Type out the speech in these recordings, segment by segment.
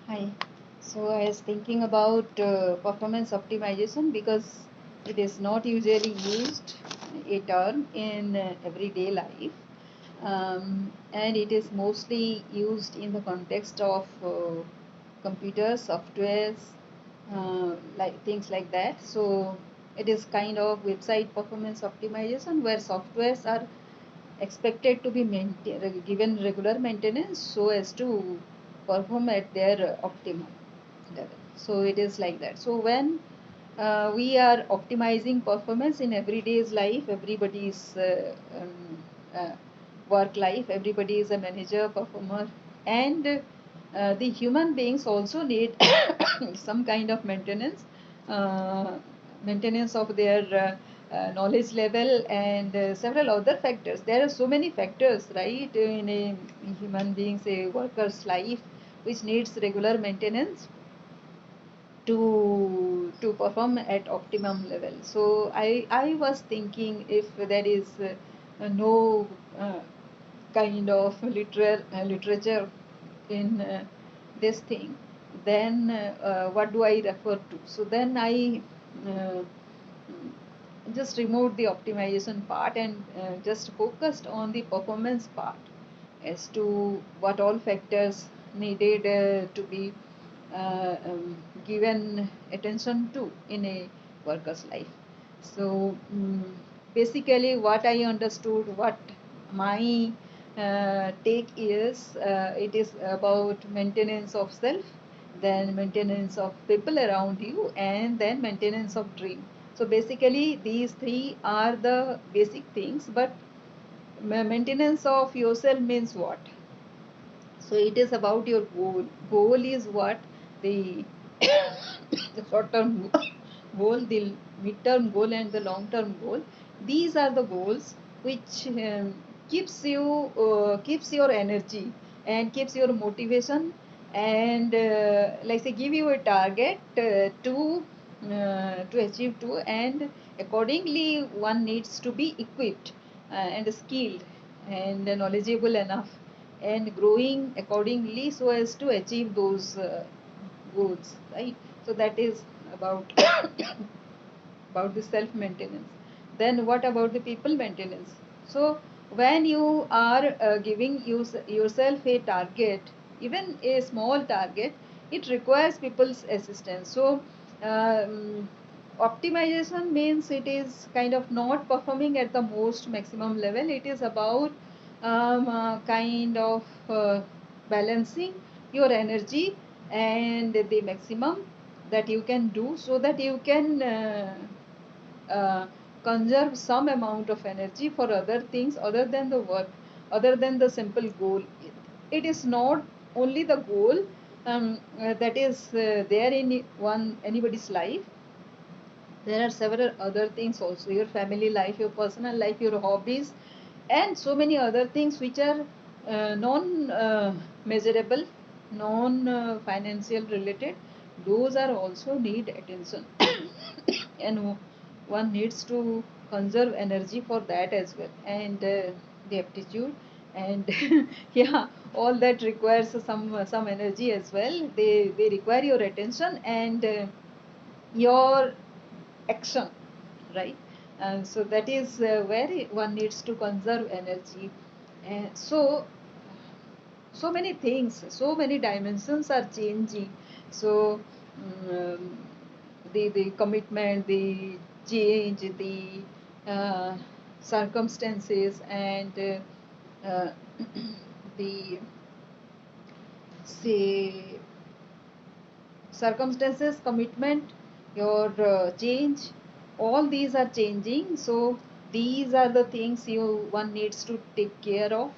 Hi. So I was thinking about performance optimization because it is not usually used a term in everyday life, and it is mostly used in the context of computers, softwares, like things like that. So it is kind of website performance optimization where softwares are expected to be given regular maintenance so as to perform at their optimum level. So it is like that. So when we are optimizing performance in everyday's life, everybody's uh, work life, everybody is a manager, performer, and the human beings also need some kind of uh, maintenance of their knowledge level and several other factors. There are so many factors, right, in a human being's, a worker's life, which needs regular maintenance to perform at optimum level. So I was thinking if there is no kind of literature in this thing, then what do I refer to? So then I uh, just removed the optimization part and just focused on the performance part as to what all factors needed to be given attention to in a worker's life. So basically what I understood, what my take is, it is about maintenance of self, then maintenance of people around you, and then maintenance of dream. So basically these three are the basic things, but maintenance of yourself means what? So it is about your goal. Goal is what? The, the short term goal, the mid term goal, and the long term goal. These are the goals which keeps your energy and keeps your motivation, and like say give you a target to achieve to, and accordingly one needs to be equipped and skilled and knowledgeable enough and growing accordingly so as to achieve those goals, right? So that is about about the self maintenance. Then what about the people maintenance? So when you are giving yourself a target, even a small target, it requires people's assistance. So um, optimization means it is kind of not performing at the most maximum level. It is about kind of balancing your energy and the maximum that you can do so that you can uh, conserve some amount of energy for other things other than the work, other than the simple goal. It is not only the goal that is there in one anybody's life. There are several other things also, your family life, your personal life, your hobbies, and so many other things which are non measurable, non financial related. Those are also need attention and one needs to conserve energy for that as well, and the aptitude and yeah, all that requires some energy as well. They require your attention and your action, right? And so that is where one needs to conserve energy. And so many things, so many dimensions are changing. So um, the commitment, the change, the uh, circumstances, and the say circumstances, commitment, your change, all these are changing. So these are the things you one needs to take care of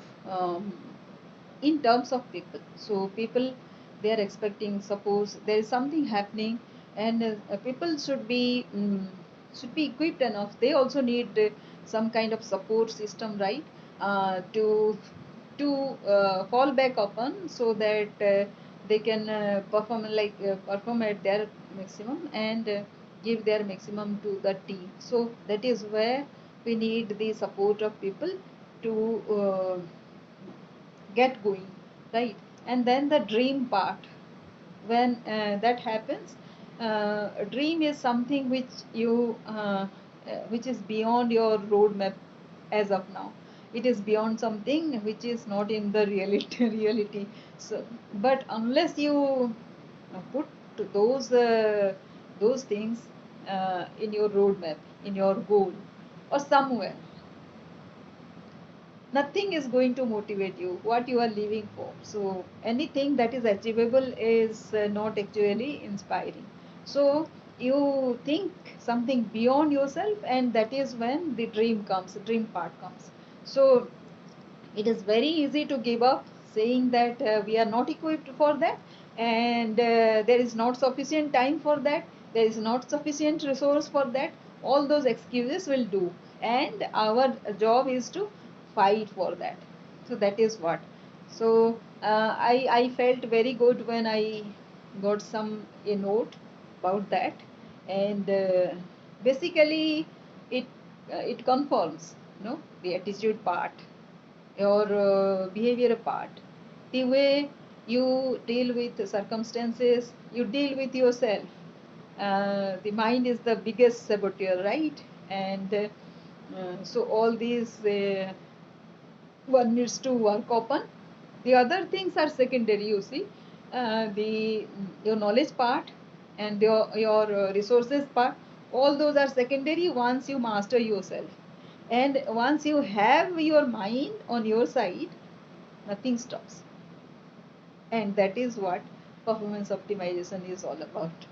in terms of people. So people, they are expecting, suppose there is something happening, and people should be equipped enough. They also need some kind of support system, right? To fall back upon so that they can perform at their maximum and give their maximum to the team. So that is where we need the support of people to get going, right? And then the dream part, when that happens, a dream is something which is beyond your roadmap as of now. It is beyond something which is not in the reality. reality. So, but unless you put those things in your roadmap, in your goal, or somewhere, nothing is going to motivate you what you are living for. So anything that is achievable is not actually inspiring. So you think something beyond yourself, and that is when the dream comes, the dream part comes. So it is very easy to give up, saying that we are not equipped for that, and there is not sufficient time for that, there is not sufficient resource for that. All those excuses will do, and our job is to fight for that. So that is what. So I felt very good when I got some a note about that. And basically it it confirms, the attitude part, your behavior part, the way you deal with circumstances, you deal with yourself. The mind is the biggest saboteur, right? And so all these one needs to work upon. The other things are secondary, you see. The your knowledge part and your resources part, all those are secondary once you master yourself. And once you have your mind on your side, nothing stops. And that is what performance optimization is all about.